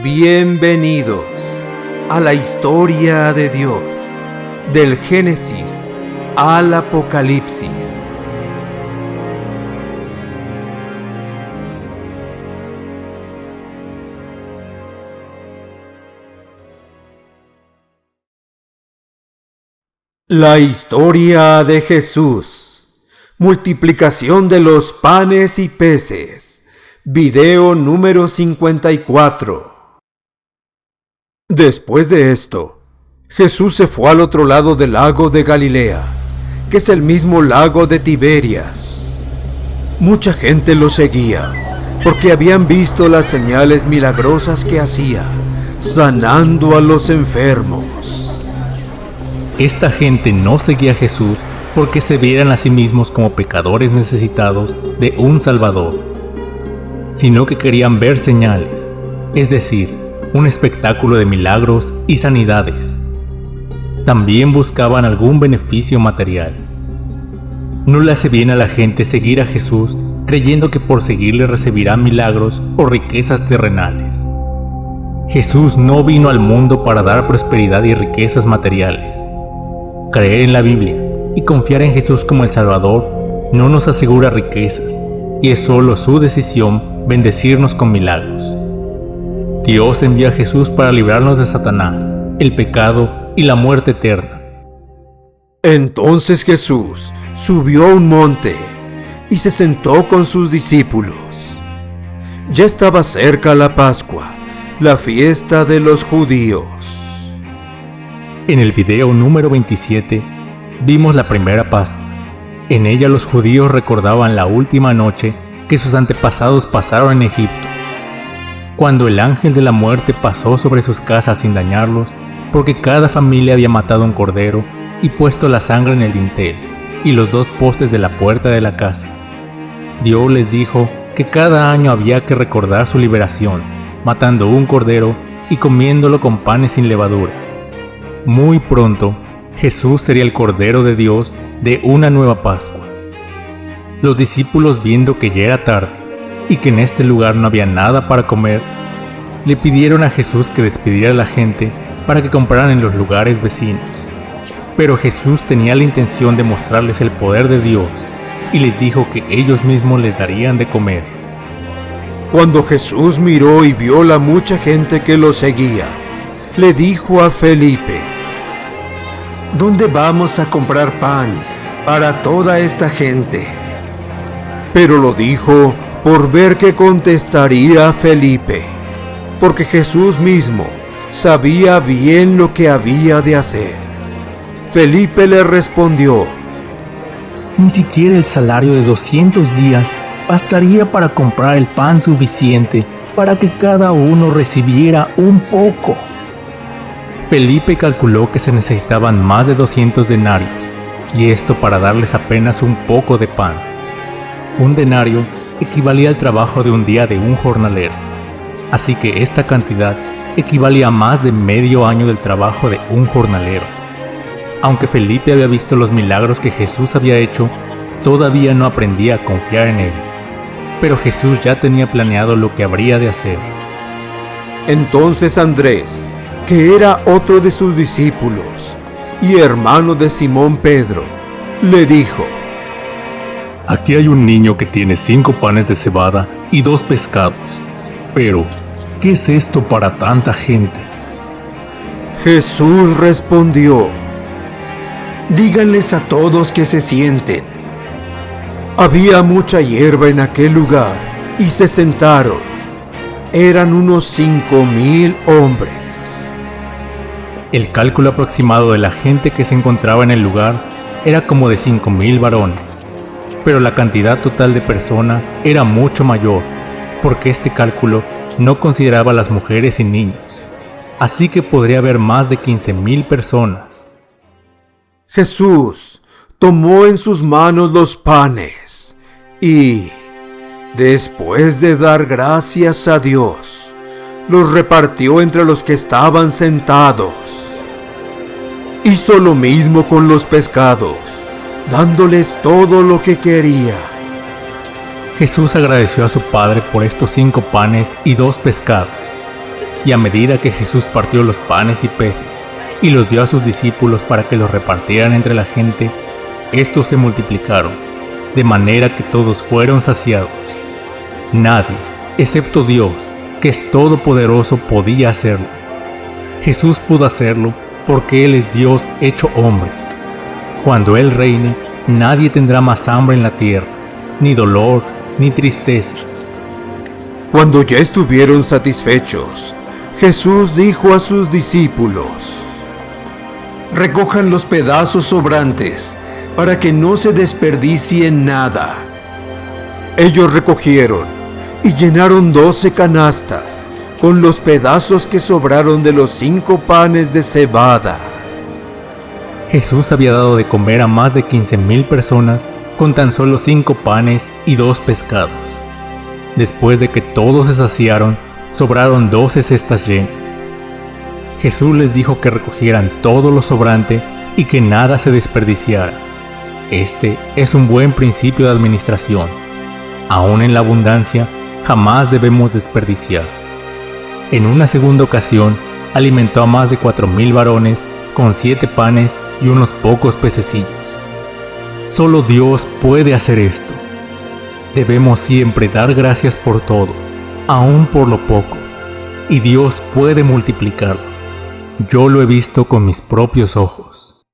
Bienvenidos a la historia de Dios, del Génesis al Apocalipsis. La historia de Jesús. Multiplicación de los panes y peces. Video número 54. Después de esto, Jesús se fue al otro lado del lago de Galilea, que es el mismo lago de Tiberias. Mucha gente lo seguía, porque habían visto las señales milagrosas que hacía, sanando a los enfermos. Esta gente no seguía a Jesús porque se vieran a sí mismos como pecadores necesitados de un Salvador, sino que querían ver señales, es decir, un espectáculo de milagros y sanidades. También buscaban algún beneficio material. No le hace bien a la gente seguir a Jesús creyendo que por seguirle recibirán milagros o riquezas terrenales. Jesús no vino al mundo para dar prosperidad y riquezas materiales. Creer en la Biblia y confiar en Jesús como el Salvador no nos asegura riquezas, y es solo su decisión bendecirnos con milagros. Dios envió a Jesús para librarnos de Satanás, el pecado y la muerte eterna. Entonces Jesús subió a un monte y se sentó con sus discípulos. Ya estaba cerca la Pascua, la fiesta de los judíos. En el video número 27 vimos la primera Pascua. En ella los judíos recordaban la última noche que sus antepasados pasaron en Egipto, cuando el ángel de la muerte pasó sobre sus casas sin dañarlos, porque cada familia había matado un cordero y puesto la sangre en el dintel y los dos postes de la puerta de la casa. Dios les dijo que cada año había que recordar su liberación, matando un cordero y comiéndolo con panes sin levadura. Muy pronto, Jesús sería el Cordero de Dios de una nueva Pascua. Los discípulos, viendo que ya era tarde y que en este lugar no había nada para comer, le pidieron a Jesús que despidiera a la gente para que compraran en los lugares vecinos. Pero Jesús tenía la intención de mostrarles el poder de Dios y les dijo que ellos mismos les darían de comer. Cuando Jesús miró y vio la mucha gente que lo seguía, le dijo a Felipe: ¿Dónde vamos a comprar pan para toda esta gente? Pero lo dijo por ver que contestaría Felipe, porque Jesús mismo sabía bien lo que había de hacer. Felipe le respondió: Ni siquiera el salario de 200 días bastaría para comprar el pan suficiente para que cada uno recibiera un poco. Felipe calculó que se necesitaban más de 200 denarios, y esto para darles apenas un poco de pan. Un denario equivalía al trabajo de un día de un jornalero, así que esta cantidad equivalía a más de medio año del trabajo de un jornalero. Aunque Felipe había visto los milagros que Jesús había hecho, todavía no aprendía a confiar en él. Pero Jesús ya tenía planeado lo que habría de hacer. Entonces Andrés, que era otro de sus discípulos y hermano de Simón Pedro, le dijo: Aquí hay un niño que tiene 5 panes de cebada y 2 pescados. Pero, ¿qué es esto para tanta gente? Jesús respondió: Díganles a todos que se sienten. Había mucha hierba en aquel lugar y se sentaron. Eran unos 5,000 hombres. El cálculo aproximado de la gente que se encontraba en el lugar era como de 5,000 varones, pero la cantidad total de personas era mucho mayor, porque este cálculo no consideraba a las mujeres y niños, así que podría haber más de 15,000 personas. Jesús tomó en sus manos los panes y, después de dar gracias a Dios, los repartió entre los que estaban sentados. Hizo lo mismo con los pescados, dándoles todo lo que quería. Jesús agradeció a su Padre por estos 5 panes y 2 pescados. Y a medida que Jesús partió los panes y peces y los dio a sus discípulos para que los repartieran entre la gente, estos se multiplicaron, de manera que todos fueron saciados. Nadie, excepto Dios, que es todopoderoso, podía hacerlo. Jesús pudo hacerlo porque Él es Dios hecho hombre. Cuando Él reine, nadie tendrá más hambre en la tierra, ni dolor, ni tristeza. Cuando ya estuvieron satisfechos, Jesús dijo a sus discípulos: recojan los pedazos sobrantes, para que no se desperdicie nada. Ellos recogieron y llenaron 12 canastas con los pedazos que sobraron de los 5 panes de cebada. Jesús había dado de comer a más de 15,000 personas con tan solo 5 panes y 2 pescados. Después de que todos se saciaron, sobraron 12 cestas llenas. Jesús les dijo que recogieran todo lo sobrante y que nada se desperdiciara. Este es un buen principio de administración. Aún en la abundancia, jamás debemos desperdiciar. En una segunda ocasión, alimentó a más de 4,000 varones con 7 panes y unos pocos pececillos. Solo Dios puede hacer esto. Debemos siempre dar gracias por todo, aún por lo poco, y Dios puede multiplicarlo. Yo lo he visto con mis propios ojos.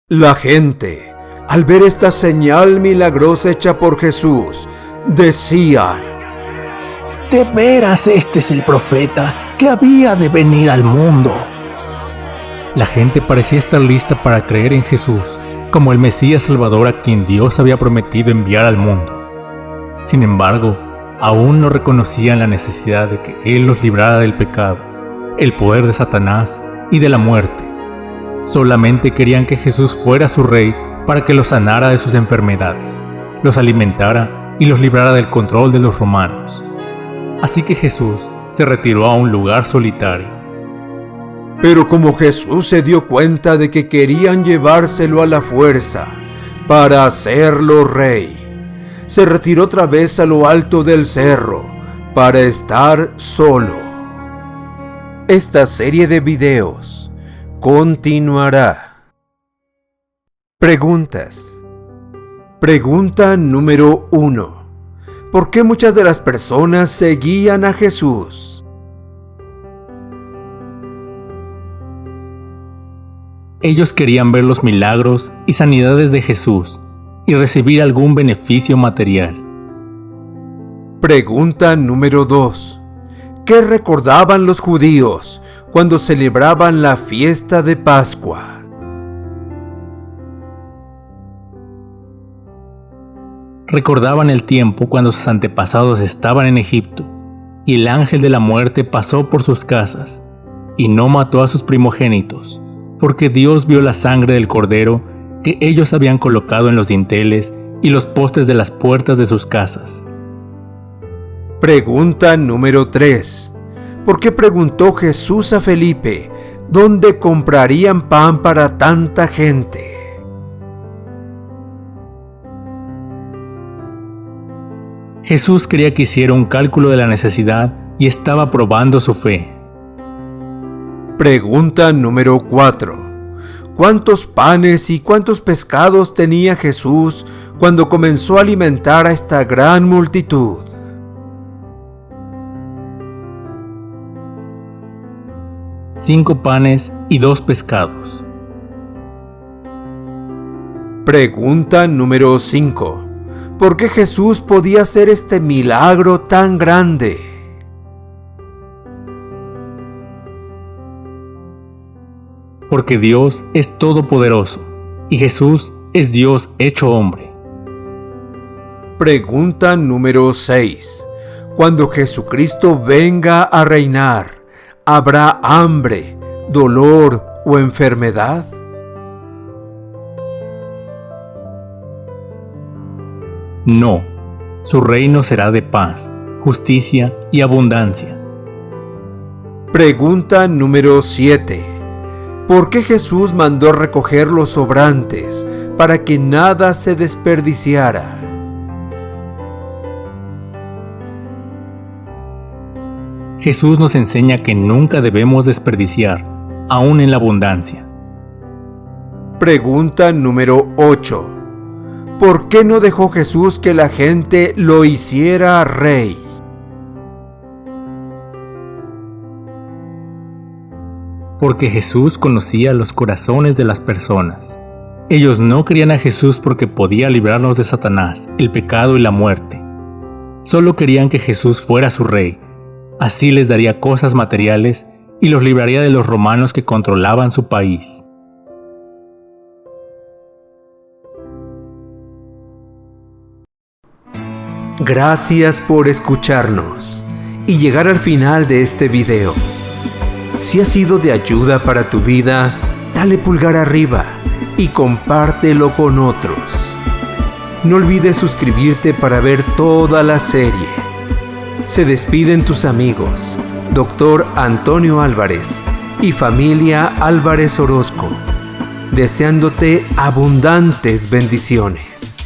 La gente, al ver esta señal milagrosa hecha por Jesús, decían: de veras este es el profeta que había de venir al mundo. La gente parecía estar lista para creer en Jesús como el Mesías Salvador a quien Dios había prometido enviar al mundo. Sin embargo, aún no reconocían la necesidad de que Él los librara del pecado, el poder de Satanás y de la muerte. Solamente querían que Jesús fuera su rey para que los sanara de sus enfermedades, los alimentara y los librara del control de los romanos. Así que Jesús se retiró a un lugar solitario. Pero como Jesús se dio cuenta de que querían llevárselo a la fuerza para hacerlo rey, se retiró otra vez a lo alto del cerro para estar solo. Esta serie de videos continuará. Preguntas. Pregunta número 1. ¿Por qué muchas de las personas seguían a Jesús? Ellos querían ver los milagros y sanidades de Jesús y recibir algún beneficio material. Pregunta número 2. ¿Qué recordaban los judíos cuando celebraban la fiesta de Pascua? Recordaban el tiempo cuando sus antepasados estaban en Egipto y el ángel de la muerte pasó por sus casas y no mató a sus primogénitos, porque Dios vio la sangre del cordero que ellos habían colocado en los dinteles y los postes de las puertas de sus casas. Pregunta número 3. ¿Por qué preguntó Jesús a Felipe dónde comprarían pan para tanta gente? Jesús quería que hiciera un cálculo de la necesidad y estaba probando su fe. Pregunta número 4. ¿Cuántos panes y cuántos pescados tenía Jesús cuando comenzó a alimentar a esta gran multitud? Cinco panes y 2 pescados. Pregunta número 5. ¿Por qué Jesús podía hacer este milagro tan grande? Porque Dios es todopoderoso y Jesús es Dios hecho hombre. Pregunta número 6. Cuando Jesucristo venga a reinar, ¿habrá hambre, dolor o enfermedad? No, su reino será de paz, justicia y abundancia. Pregunta número 7. ¿Por qué Jesús mandó recoger los sobrantes para que nada se desperdiciara? Jesús nos enseña que nunca debemos desperdiciar, aún en la abundancia. Pregunta número 8. ¿Por qué no dejó Jesús que la gente lo hiciera rey? Porque Jesús conocía los corazones de las personas. Ellos no querían a Jesús porque podía librarlos de Satanás, el pecado y la muerte. Solo querían que Jesús fuera su rey. Así les daría cosas materiales y los libraría de los romanos que controlaban su país. Gracias por escucharnos y llegar al final de este video. Si ha sido de ayuda para tu vida, dale pulgar arriba y compártelo con otros. No olvides suscribirte para ver toda la serie. Se despiden tus amigos, Dr. Antonio Álvarez y familia Álvarez Orozco, deseándote abundantes bendiciones.